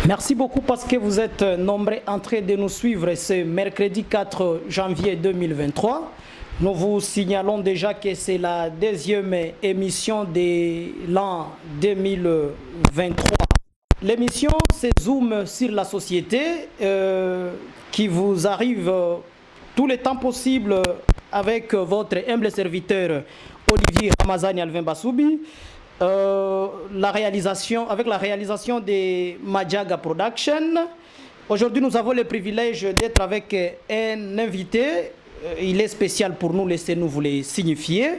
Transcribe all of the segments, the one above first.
Merci beaucoup parce que vous êtes nombreux en train de nous suivre ce mercredi 4 janvier 2023. Nous vous signalons déjà que c'est la deuxième émission de l'an 2023. L'émission se zoome sur la société qui vous arrive tout le temps possible avec votre humble serviteur Olivier Ramazani Alvin Bassoubi. Avec la réalisation de Madjaga Production. Aujourd'hui, nous avons le privilège d'être avec un invité. Il est spécial pour nous, laissez-nous vous le signifier.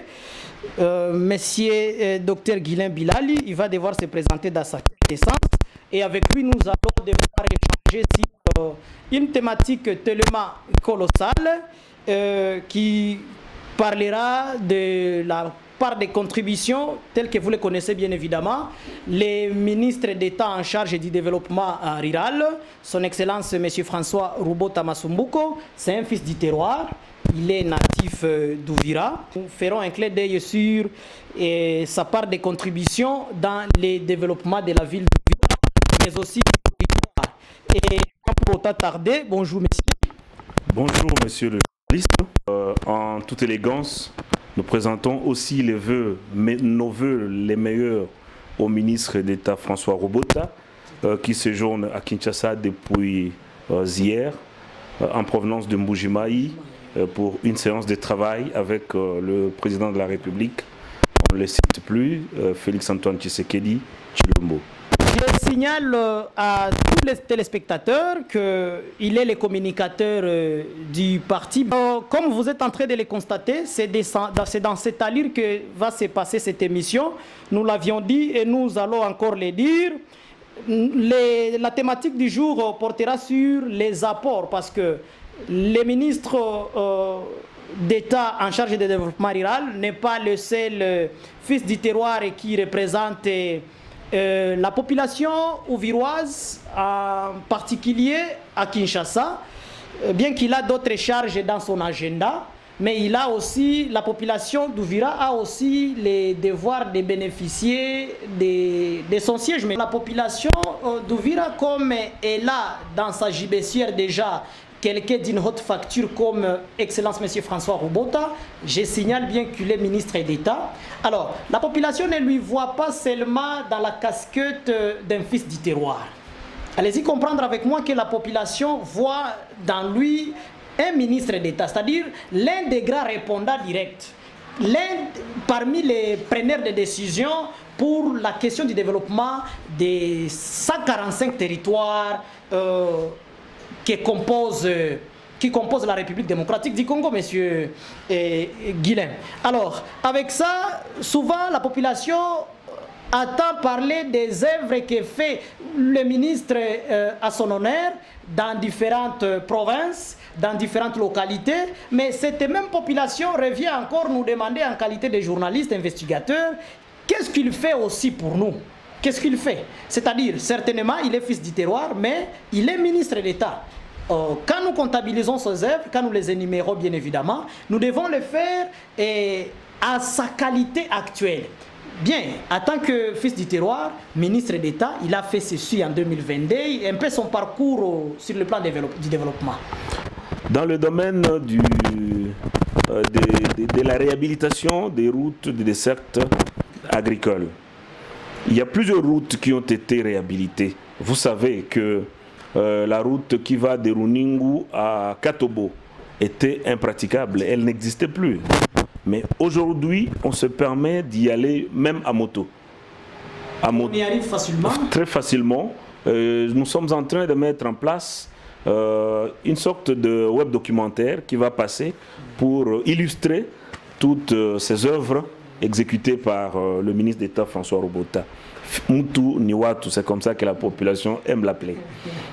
Monsieur Dr Guilain Bilali, il va devoir se présenter dans sa connaissance. Et avec lui, nous allons devoir échanger sur une thématique tellement colossale qui parlera de la part des contributions telles que vous les connaissez bien évidemment. Les ministres d'État en charge du développement rural, son Excellence M. François Roubota Masumbuko, c'est un fils du terroir, il est natif d'Ouvira. Nous ferons un clin d'œil sur sa part des contributions dans le développement de la ville d'Ouvira, mais aussi du territoire. Et sans pour autant tarder, bonjour messieurs. Bonjour monsieur le journaliste. En toute élégance, nous présentons aussi nos voeux les meilleurs au ministre d'État François Roubota, qui séjourne à Kinshasa depuis hier, en provenance de Mbujimayi, pour une séance de travail avec le président de la République. On ne le cite plus, Félix-Antoine Tshisekedi Tshilombo. Je signale à tous les téléspectateurs qu'il est le communicateur du parti. Comme vous êtes en train de le constater, c'est dans cette allure que va se passer cette émission. Nous l'avions dit et nous allons encore le dire. La thématique du jour portera sur les apports parce que le ministre d'État en charge du développement rural n'est pas le seul fils du terroir qui représente la population ouviroise, en particulier à Kinshasa, bien qu'il a d'autres charges dans son agenda, mais il a aussi, la population d'Ouvira a aussi les devoirs de bénéficier de son siège. Mais la population d'Ouvira, comme elle a dans sa gibecière déjà quelqu'un d'une haute facture comme Excellence M. François Roubota, je signale bien qu'il est ministre d'État. Alors, la population ne lui voit pas seulement dans la casquette d'un fils du terroir. Allez-y comprendre avec moi que la population voit dans lui un ministre d'État, c'est-à-dire l'un des grands répondants directs, l'un parmi les preneurs de décisions pour la question du développement des 145 territoires qui compose la République démocratique du Congo, monsieur Guilain. Alors, avec ça, souvent la population entend parler des œuvres que fait le ministre à son honneur dans différentes provinces, dans différentes localités, mais cette même population revient encore nous demander en qualité de journalistes, investigateurs, qu'est-ce qu'il fait aussi pour nous? Qu'est-ce qu'il fait? C'est-à-dire, certainement, il est fils du terroir, mais il est ministre d'État. Quand nous comptabilisons ces œuvres, quand nous les énumérons bien évidemment, nous devons le faire à sa qualité actuelle. Bien, en tant que fils du terroir, ministre d'État, il a fait ceci en 2022, un peu son parcours sur le plan du développement. Dans le domaine de la réhabilitation des routes de desserte agricole, il y a plusieurs routes qui ont été réhabilitées. Vous savez que la route qui va de Runingu à Katobo était impraticable, elle n'existait plus. Mais aujourd'hui, on se permet d'y aller même à moto. On y arrive facilement? Très facilement. Nous sommes en train de mettre en place une sorte de web documentaire qui va passer pour illustrer toutes ces œuvres exécutées par le ministre d'État François Roubota. Mutu Niwatu, c'est comme ça que la population aime l'appeler.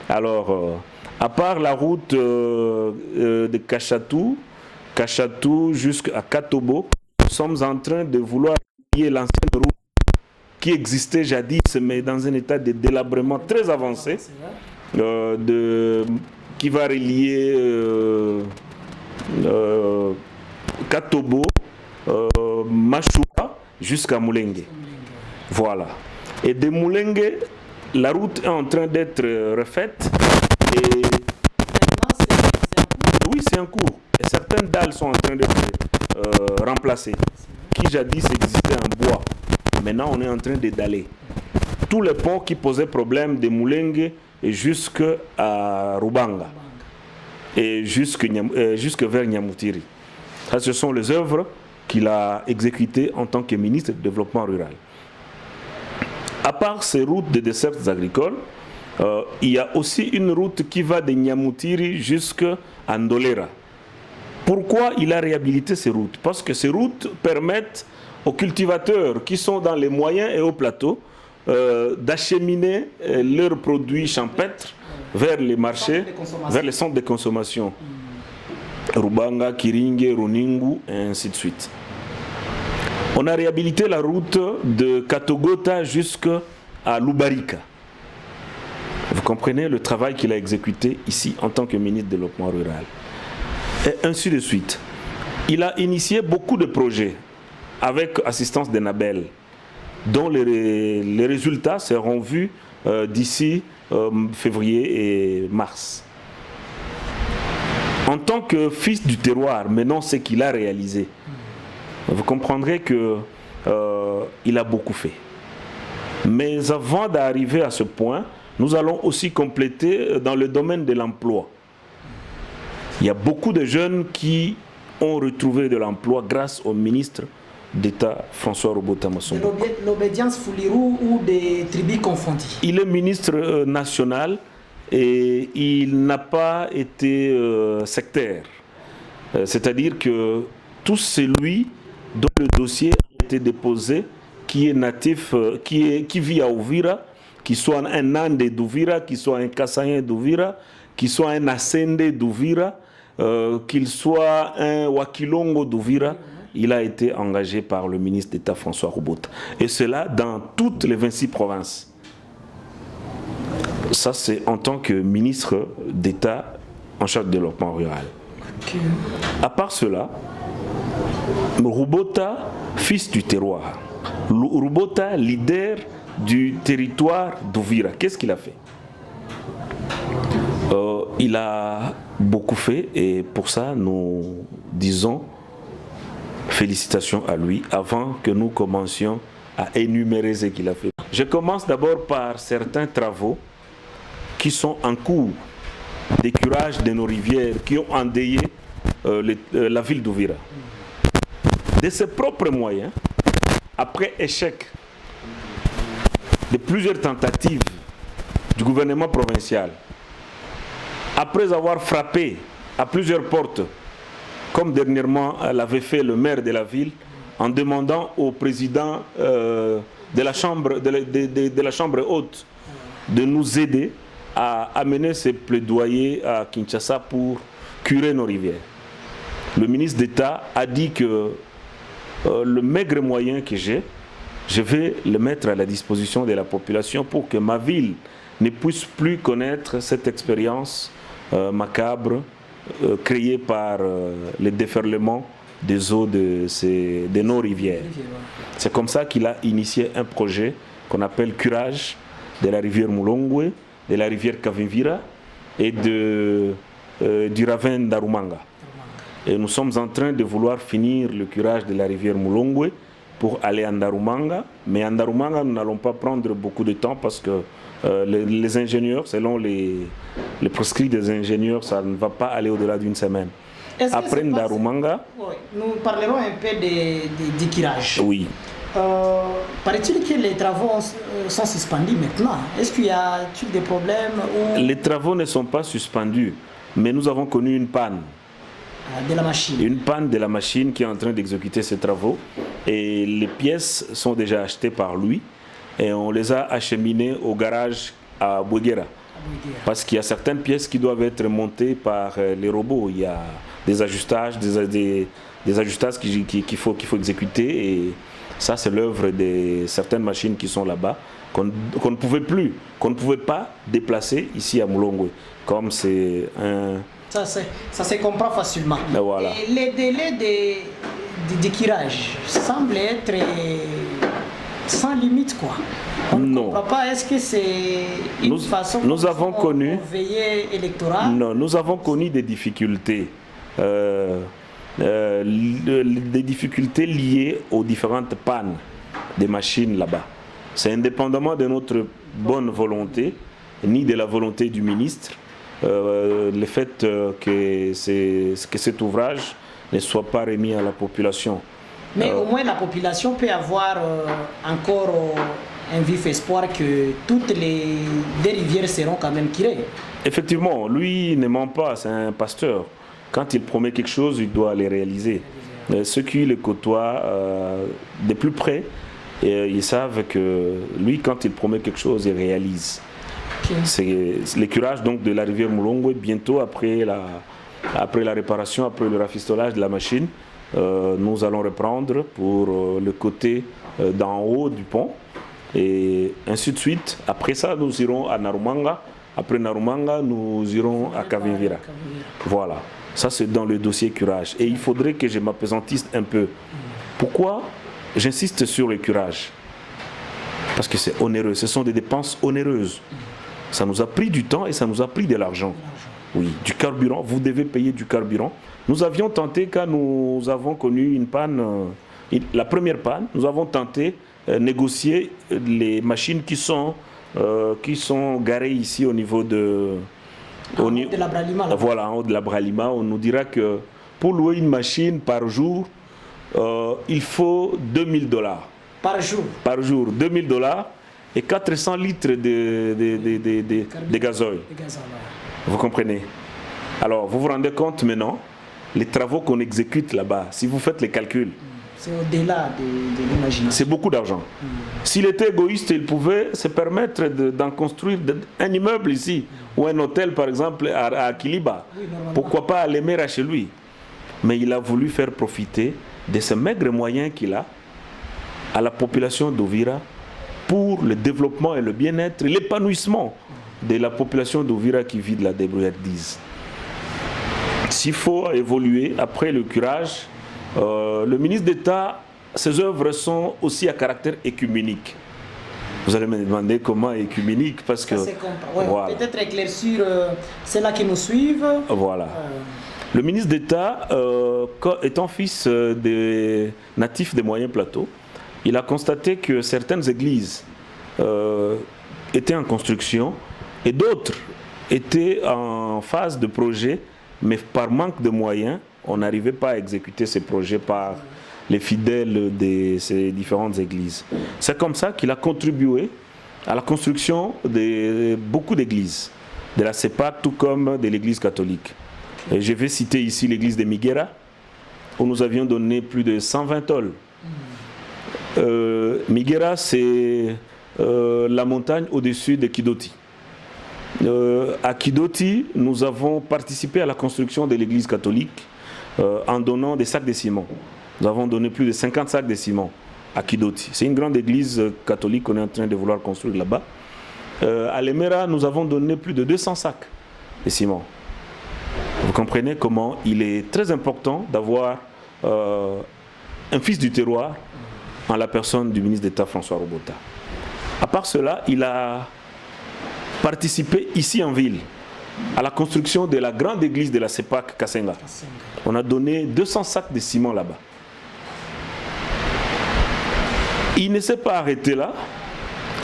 Alors, à part la route de Kachatou jusqu'à Katobo, nous sommes en train de vouloir lier l'ancienne route qui existait jadis, mais dans un état de délabrement très avancé, qui va relier Katobo, Machoua jusqu'à Moulenge. Voilà. Et de Moulenge La route est en train d'être refaite et Maintenant, c'est un coup. oui, c'est en cours. Et certaines dalles sont en train d'être remplacées. Qui jadis existait en bois. Maintenant, on est en train d'étaler. Tous les ponts qui posaient problème de Moulengue et jusqu'à Rubanga et jusque vers Nyamutiri. Ça, ce sont les œuvres qu'il a exécutées en tant que ministre du Développement rural. À part ces routes de dessertes agricoles, il y a aussi une route qui va de Nyamutiri jusqu'à Ndolera. Pourquoi il a réhabilité ces routes? Parce que ces routes permettent aux cultivateurs qui sont dans les moyens et hauts plateaux d'acheminer leurs produits champêtres vers les marchés, vers les centres de consommation. Rubanga, Kiringe, Runingu, et ainsi de suite. On a réhabilité la route de Katogota jusqu'à Lubarika. Vous comprenez le travail qu'il a exécuté ici en tant que ministre du Développement rural. Et ainsi de suite. Il a initié beaucoup de projets avec assistance d'Enabel, dont les résultats seront vus d'ici février et mars. En tant que fils du terroir, maintenant ce qu'il a réalisé, vous comprendrez qu'il a beaucoup fait. Mais avant d'arriver à ce point, nous allons aussi compléter dans le domaine de l'emploi. Il y a beaucoup de jeunes qui ont retrouvé de l'emploi grâce au ministre d'État François Robota Massongo. De l'obédience Foulirou ou des tribus confondues? Il est ministre national et il n'a pas été sectaire. C'est-à-dire que tout celui dont le dossier a été déposé, qui est natif, qui vit à Ouvira, qui soit un Nande d'Ouvira, qui soit un Kassayen d'Ouvira, qui soit un Asende d'Ouvira, qu'il soit un Wakilongo d'Ouvira, il a été engagé par le ministre d'État François Robota. Et cela dans toutes les 26 provinces. Ça, c'est en tant que ministre d'État en charge du développement rural. Okay. À part cela, Robota, fils du terroir, Robota, leader du territoire d'Ouvira, qu'est-ce qu'il a fait? Il a beaucoup fait et pour ça nous disons félicitations à lui avant que nous commencions à énumérer ce qu'il a fait. Je commence d'abord par certains travaux qui sont en cours d'écurage de nos rivières qui ont endeuillé la ville d'Ouvira. De ses propres moyens, après échec de plusieurs tentatives du gouvernement provincial, après avoir frappé à plusieurs portes, comme dernièrement l'avait fait le maire de la ville, en demandant au président de la chambre haute de nous aider à amener ces plaidoyers à Kinshasa pour curer nos rivières. Le ministre d'État a dit que le maigre moyen que j'ai, je vais le mettre à la disposition de la population pour que ma ville ne puisse plus connaître cette expérience macabre créée par le déferlement des eaux de nos rivières. C'est comme ça qu'il a initié un projet qu'on appelle curage de la rivière Mulongwe, de la rivière Kavimvira et du ravin d'Arumanga. Et nous sommes en train de vouloir finir le curage de la rivière Mulongwe pour aller à Ndarumanga. Mais à Ndarumanga, nous n'allons pas prendre beaucoup de temps parce que les ingénieurs, selon les proscrits des ingénieurs, ça ne va pas aller au-delà d'une semaine. Après Ndarumanga... Oui, nous parlerons un peu du curage. Oui. Paraît-il que les travaux sont suspendus maintenant? Est-ce qu'il y a des problèmes ou... Les travaux ne sont pas suspendus, mais nous avons connu une panne. De la machine. Une panne de la machine qui est en train d'exécuter ces travaux. Et les pièces sont déjà achetées par lui. Et on les a acheminées au garage à Bouguera. Parce qu'il y a certaines pièces qui doivent être montées par les robots. Il y a des ajustages, des ajustages qu'il faut exécuter. Et ça, c'est l'œuvre de certaines machines qui sont là-bas, qu'on ne pouvait pas déplacer ici à Mulongwe. Comme c'est un... Ça se comprend facilement. Et voilà. Et les délais de curage semblent être sans limite, quoi. On ne Non. comprend pas, est-ce que c'est une façon nous avons connu veillée électorale? Non, nous avons connu des difficultés. Des difficultés liées aux différentes pannes des machines là-bas. C'est indépendamment de notre bonne volonté, ni de la volonté du ministre, le fait que cet ouvrage ne soit pas remis à la population. Mais au moins la population peut avoir encore un vif espoir que toutes les rivières seront quand même curées. Effectivement, lui ne ment pas, c'est un pasteur. Quand il promet quelque chose, il doit les réaliser. Ceux qui le côtoient de plus près, ils savent que lui, quand il promet quelque chose, il réalise. Okay. C'est le curage donc, de la rivière Mulongwe, bientôt après la réparation, après le rafistolage de la machine. Nous allons reprendre pour le côté d'en haut du pont et ainsi de suite. Après ça, nous irons à Narumanga. Après Narumanga, nous irons à Kavimvira. Voilà, ça c'est dans le dossier curage. Et il faudrait que je m'appesantisse un peu. Pourquoi j'insiste sur le curage? Parce que c'est onéreux, ce sont des dépenses onéreuses. Ça nous a pris du temps et ça nous a pris de l'argent. Oui, du carburant, vous devez payer du carburant. Nous avions tenté, quand nous avons connu une panne, la première panne, nous avons tenté de négocier les machines qui sont garées ici au niveau de... En haut de la Bralima. Voilà, en haut de la Bralima. On nous dira que pour louer une machine par jour, il faut $2000. Par jour? Par jour, $2000 et 400 litres de gazoil. Vous comprenez? Alors, vous vous rendez compte maintenant, les travaux qu'on exécute là-bas, si vous faites les calculs, c'est au-delà de l'imagination. C'est beaucoup d'argent. S'il était égoïste, il pouvait se permettre d'en construire un immeuble ici, ou un hôtel par exemple à Kiliba. Oui, pourquoi pas à l'Emera chez lui? Mais il a voulu faire profiter de ce maigre moyen qu'il a à la population d'Ouvira pour le développement et le bien-être, l'épanouissement de la population d'Ouvira qui vit de la débrouillardise. S'il faut évoluer après le curage, le ministre d'État, ses œuvres sont aussi à caractère écuménique. Vous allez me demander comment écuménique, parce que... Ouais, voilà. Peut-être éclaircir ceux-là qui nous suivent. Voilà. Le ministre d'État, étant fils des natifs des Moyens Plateaux, il a constaté que certaines églises étaient en construction et d'autres étaient en phase de projet, mais par manque de moyens, on n'arrivait pas à exécuter ces projets par les fidèles de ces différentes églises. C'est comme ça qu'il a contribué à la construction de beaucoup d'églises, de la CEPAC tout comme de l'église catholique. Et je vais citer ici l'église de Miguera, où nous avions donné plus de 120 tôles. Miguera, c'est la montagne au-dessus de Kidoti. À Kidoti, nous avons participé à la construction de l'église catholique en donnant des sacs de ciment. Nous avons donné plus de 50 sacs de ciment à Kidoti. C'est une grande église catholique qu'on est en train de vouloir construire là-bas. À l'Emera, nous avons donné plus de 200 sacs de ciment. Vous comprenez comment il est très important d'avoir un fils du terroir en la personne du ministre d'État François Robota. À part cela, il a participé ici en ville à la construction de la grande église de la CEPAC Kassenga. On a donné 200 sacs de ciment là-bas. Il ne s'est pas arrêté là.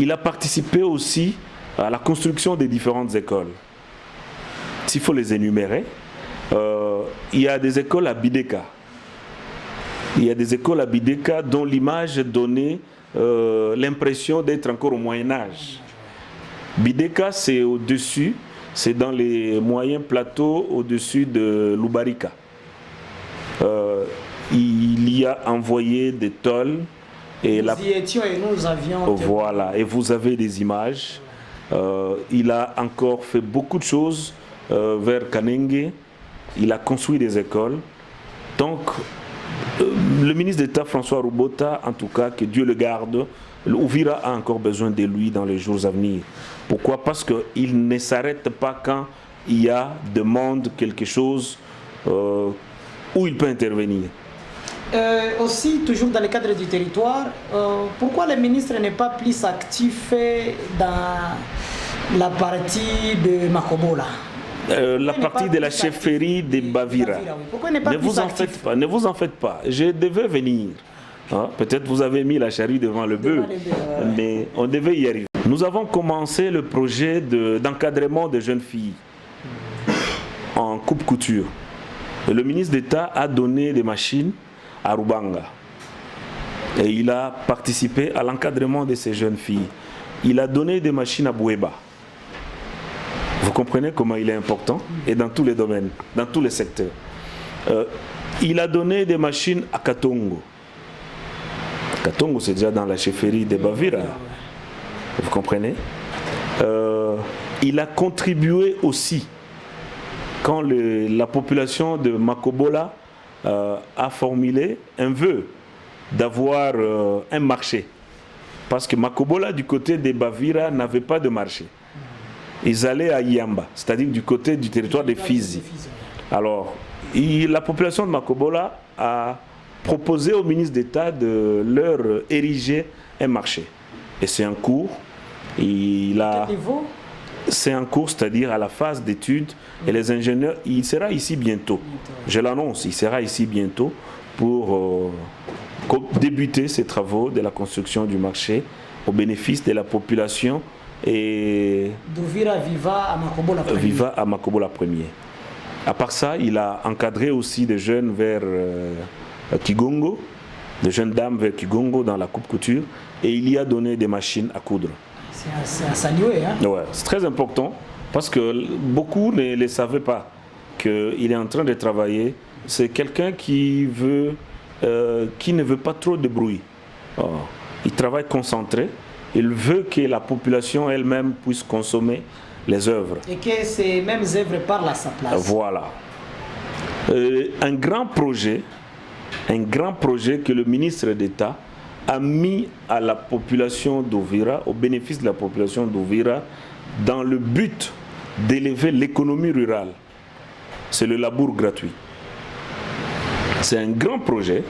Il a participé aussi à la construction des différentes écoles. S'il faut les énumérer, il y a des écoles à Bideka. Il y a des écoles à Bideka dont l'image donnait l'impression d'être encore au Moyen-Âge. Bideka, c'est au-dessus, c'est dans les moyens plateaux au-dessus de Lubarika. Il y a envoyé des tôles. Et nous y étions et nous avions... Voilà, et vous avez des images. Il a encore fait beaucoup de choses vers Kanenge. Il a construit des écoles. Donc, le ministre d'État François Robota, en tout cas, que Dieu le garde, Ouvira a encore besoin de lui dans les jours à venir. Pourquoi? Parce qu'il ne s'arrête pas quand il y a demande quelque chose où il peut intervenir. Aussi, toujours dans le cadre du territoire, pourquoi le ministre n'est pas plus actif dans la partie de Makobola? La partie de la chefferie de Bavira. Ne vous en faites pas. Je devais venir. Hein? Peut-être vous avez mis la charrue devant le bœuf, mais on devait y arriver. Nous avons commencé le projet d'encadrement des jeunes filles en coupe-couture. Le ministre d'État a donné des machines à Rubanga. Et il a participé à l'encadrement de ces jeunes filles. Il a donné des machines à Bouéba. Vous comprenez comment il est important? Et dans tous les domaines, dans tous les secteurs. Il a donné des machines à Katongo. Katongo, c'est déjà dans la chefferie de Bavira. Vous comprenez? Il a contribué aussi, quand la population de Makobola a formulé un vœu d'avoir un marché. Parce que Makobola, du côté de Bavira, n'avait pas de marché. Ils allaient à Yamba, c'est-à-dire du côté du territoire des Fizi. Alors, la population de Makobola a proposé au ministre d'État de leur ériger un marché. Et c'est en cours. C'est en cours, c'est-à-dire à la phase d'études. Et les ingénieurs, il sera ici bientôt. Je l'annonce, il sera ici bientôt pour débuter ces travaux de la construction du marché au bénéfice de la population et d'Uvira Viva à Makobola premier. À part ça, il a encadré aussi des jeunes vers Kigongo, des jeunes dames vers Kigongo dans la coupe-couture, et il y a donné des machines à coudre. C'est à saluer, hein? Ouais, c'est très important parce que beaucoup ne le savaient pas qu'il est en train de travailler. C'est quelqu'un qui ne veut pas trop de bruit. Il travaille concentré. Il veut que la population elle-même puisse consommer les œuvres. Et que ces mêmes œuvres parlent à sa place. Voilà. Un grand projet que le ministre d'État a mis à la population d'Uvira, au bénéfice de la population d'Uvira, dans le but d'élever l'économie rurale. C'est le labour gratuit. C'est un grand projet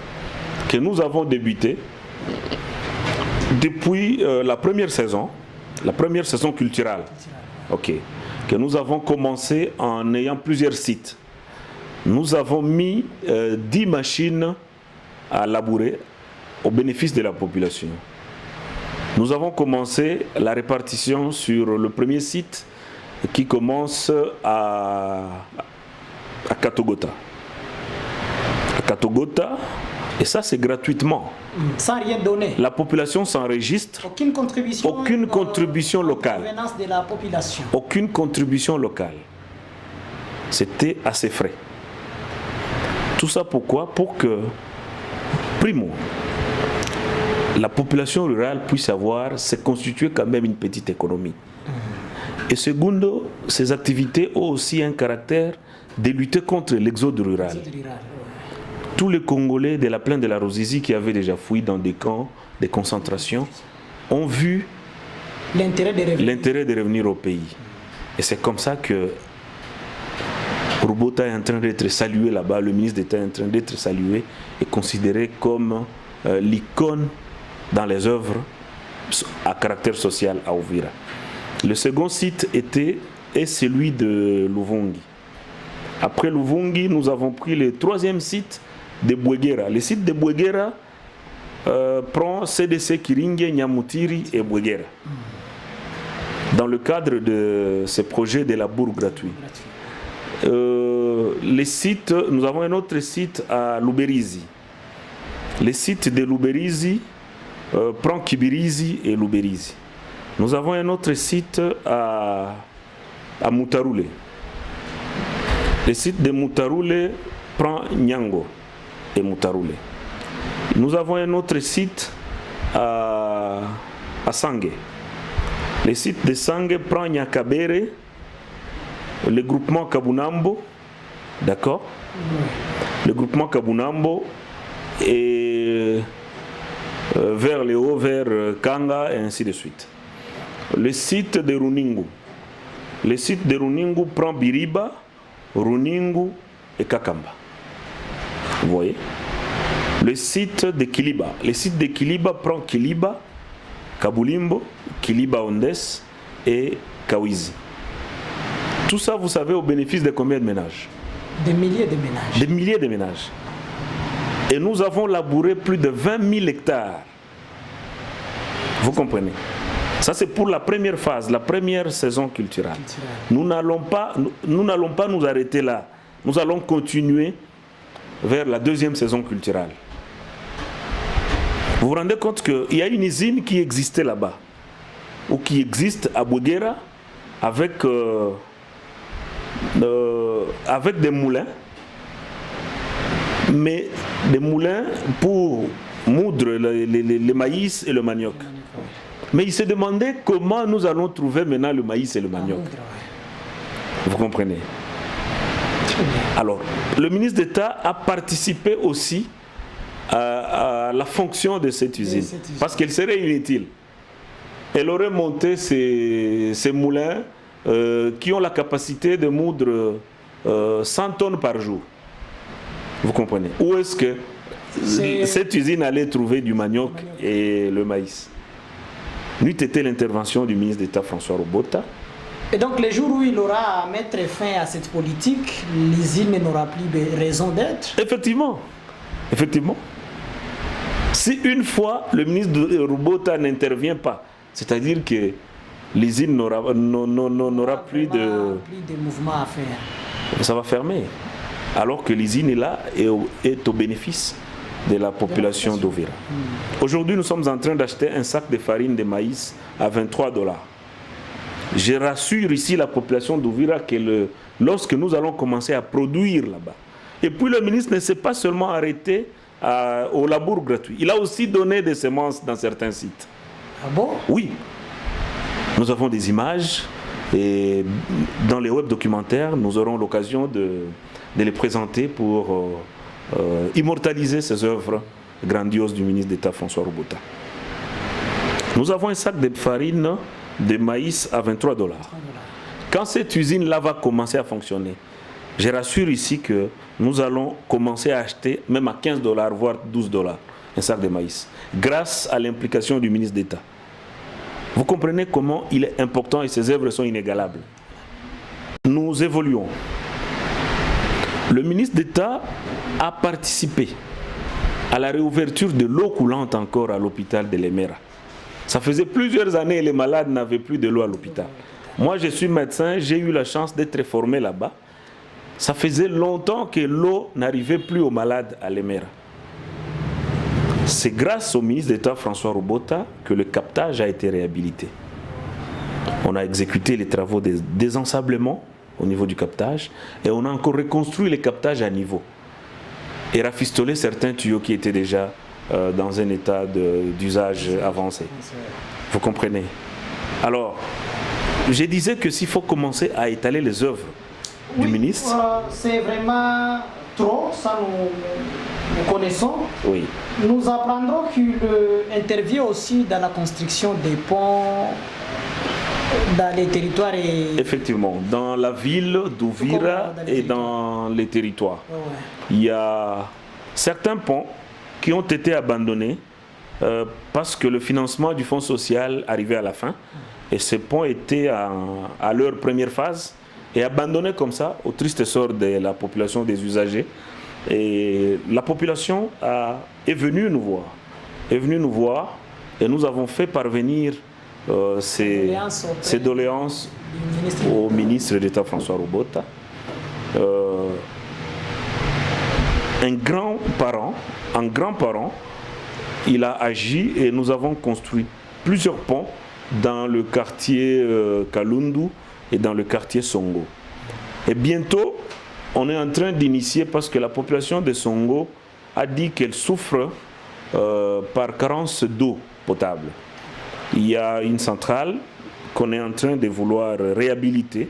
que nous avons débuté depuis la première saison culturelle, que nous avons commencé en ayant plusieurs sites. Nous avons mis 10 machines à labourer au bénéfice de la population. Nous avons commencé la répartition sur le premier site qui commence à Katogota. À Katogota, et ça c'est gratuitement. Sans rien donner. La population s'enregistre. Aucune contribution locale. De la population. Aucune contribution locale. C'était à ses frais. Tout ça pourquoi? Pour que, primo, la population rurale puisse se constituer quand même une petite économie. Et secondo, ces activités ont aussi un caractère de lutter contre l'exode rural. Tous les Congolais de la plaine de la Ruzizi qui avaient déjà fui dans des camps de concentration ont vu l'intérêt de revenir au pays. Et c'est comme ça que Robota est en train d'être salué là-bas, le ministre d'État est en train d'être salué et considéré comme l'icône dans les œuvres à caractère social à Uvira. Le second site est celui de Luvungi. Après Luvungi, nous avons pris le troisième site de Bouéguera. Le site de Bouéguera prend CDC Kiringe, Nyamutiri et Bouéguera. Dans le cadre de ce projet de labour gratuit. Les sites, nous avons un autre site à Luberizi. Le site de Luberizi prend Kibirizi et Luberizi. Nous avons un autre site à Mutaroule. Le site de Mutaroule prend Nyango et Mutaroule. Nous avons un autre site à Sangue. Le site de Sangue prend Nyakabere, le groupement Kabunambo, d'accord? Le groupement Kabunambo et vers le haut, vers Kanga et ainsi de suite. Le site de Runingu. Le site de Runingu prend Biriba, Runingu et Kakamba. Vous voyez? le site de Kiliba. Le site de Kiliba prend Kiliba, Kabulimbo, Kiliba Ondes et Kawizi. Tout ça, vous savez, au bénéfice de combien de ménages? Des milliers de ménages. Des milliers de ménages. Et nous avons labouré plus de 20 000 hectares. Vous comprenez? Ça, c'est pour la première phase, la première saison culturelle. Nous n'allons pas nous arrêter là. Nous allons continuer vers la deuxième saison culturelle. Vous vous rendez compte qu'il y a une usine qui existait là-bas, ou qui existe à Bouguera, avec des moulins, mais des moulins pour moudre le maïs et le manioc. Mais il se demandait comment nous allons trouver maintenant le maïs et le manioc. Vous comprenez? Alors, le ministre d'État a participé aussi à la fonction de cette usine, parce qu'elle serait inutile. Elle aurait monté ces moulins qui ont la capacité de moudre 100 tonnes par jour. Vous comprenez? Où est-ce que cette usine allait trouver du manioc et le maïs? N'eût été l'intervention du ministre d'État François Robota. Et donc, les jours où il aura à mettre fin à cette politique, l'usine n'aura plus de raison d'être? Effectivement. Effectivement. Si une fois le ministre de Robota n'intervient pas, c'est-à-dire que l'usine n'aura plus de mouvement à faire. Ça va fermer. Alors que l'usine est là et est au bénéfice de la population d'Ovira. Aujourd'hui, nous sommes en train d'acheter un sac de farine de maïs à 23 $. Je rassure ici la population d'Ovira que lorsque nous allons commencer à produire là-bas. Et puis le ministre ne s'est pas seulement arrêté au labour gratuit. Il a aussi donné des semences dans certains sites. Ah bon? Oui. Nous avons des images et dans les web documentaires, nous aurons l'occasion de les présenter pour immortaliser ces œuvres grandioses du ministre d'État François Robota. Nous avons un sac de farine de maïs à 23 $. Quand cette usine-là va commencer à fonctionner, je rassure ici que nous allons commencer à acheter même à 15 $, voire 12 $ un sac de maïs, grâce à l'implication du ministre d'État. Vous comprenez comment il est important et ses œuvres sont inégalables. Nous évoluons. Le ministre d'État a participé à la réouverture de l'eau coulante encore à l'hôpital de Lemera. Ça faisait plusieurs années que les malades n'avaient plus de l'eau à l'hôpital. Moi, je suis médecin, j'ai eu la chance d'être formé là-bas. Ça faisait longtemps que l'eau n'arrivait plus aux malades à Lemera. C'est grâce au ministre d'État François Robota que le captage a été réhabilité. On a exécuté les travaux de désensablement au niveau du captage et on a encore reconstruit les captages à niveau et rafistolé certains tuyaux qui étaient déjà dans un état d'usage avancé. Vous comprenez? Alors, je disais que s'il faut commencer à étaler les œuvres du ministre... c'est vraiment trop, ça nous connaissons. Oui. Nous apprendrons qu'il intervient aussi dans la construction des ponts dans les territoires. Effectivement, dans la ville d'Ouvira et dans les territoires. Il y a certains ponts qui ont été abandonnés parce que le financement du fonds social arrivait à la fin et ces ponts étaient à leur première phase et abandonnés comme ça au triste sort de la population des usagers. Et la population est venue nous voir et nous avons fait parvenir ces doléances au ministre d'État François Robota. Un grand-parent, il a agi et nous avons construit plusieurs ponts dans le quartier Kalundu et dans le quartier Songo. Et bientôt, on est en train d'initier, parce que la population de Songo a dit qu'elle souffre par carence d'eau potable. Il y a une centrale qu'on est en train de vouloir réhabiliter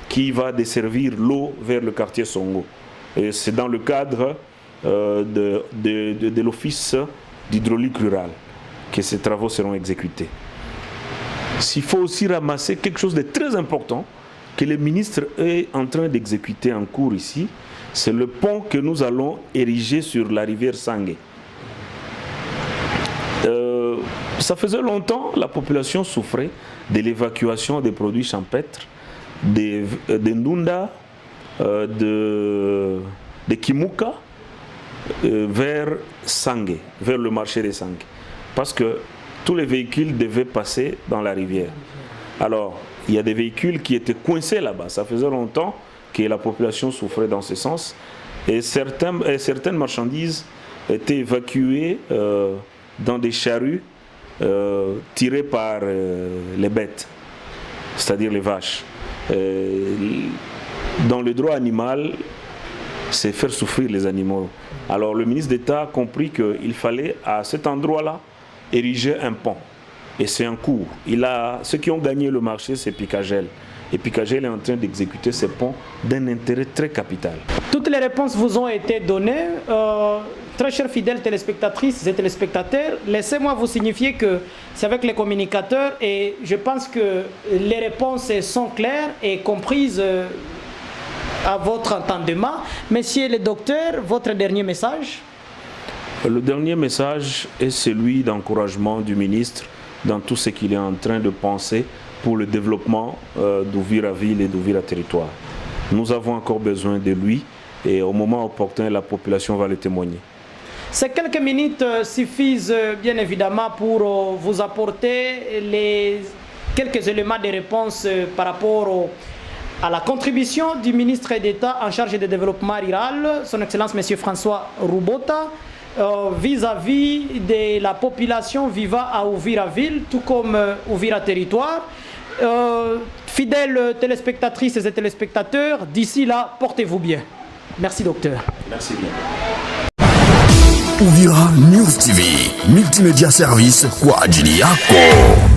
qui va desservir l'eau vers le quartier Songo. Et c'est dans le cadre de l'Office d'hydraulique rurale que ces travaux seront exécutés. S'il faut aussi ramasser quelque chose de très important que le ministre est en train d'exécuter en cours ici, c'est le pont que nous allons ériger sur la rivière Sangue. Ça faisait longtemps, la population souffrait de l'évacuation des produits champêtres, des Ndunda, de Kimuka, vers Sangue, vers le marché des Sangue. Parce que tous les véhicules devaient passer dans la rivière. Alors, il y a des véhicules qui étaient coincés là-bas. Ça faisait longtemps que la population souffrait dans ce sens. Et certaines marchandises étaient évacuées dans des charrues tirées par les bêtes, c'est-à-dire les vaches. Dans le droit animal, c'est faire souffrir les animaux. Alors le ministre d'État a compris qu'il fallait à cet endroit-là ériger un pont. Et c'est un cours. Ceux qui ont gagné le marché, c'est Picagel. Et Picagel est en train d'exécuter ces ponts d'un intérêt très capital. Toutes les réponses vous ont été données. Très chers fidèles téléspectatrices et téléspectateurs, laissez-moi vous signifier que c'est avec les communicateurs et je pense que les réponses sont claires et comprises à votre entendement. Messieurs les docteurs, votre dernier message? Le dernier message est celui d'encouragement du ministre dans tout ce qu'il est en train de penser pour le développement d'Uvira-Ville et d'Uvira-Territoire. Nous avons encore besoin de lui et au moment opportun, la population va le témoigner. Ces quelques minutes suffisent bien évidemment pour vous apporter quelques éléments de réponse par rapport à la contribution du ministre d'État en charge du développement rural, son Excellence M. François Roubota, vis-à-vis de la population vivant à Uvira-Ville, tout comme Uvira-Territoire. Fidèles téléspectatrices et téléspectateurs, d'ici là, portez-vous bien. Merci docteur. Merci bien. Uvira News TV, multimédia service kwa ajili yako.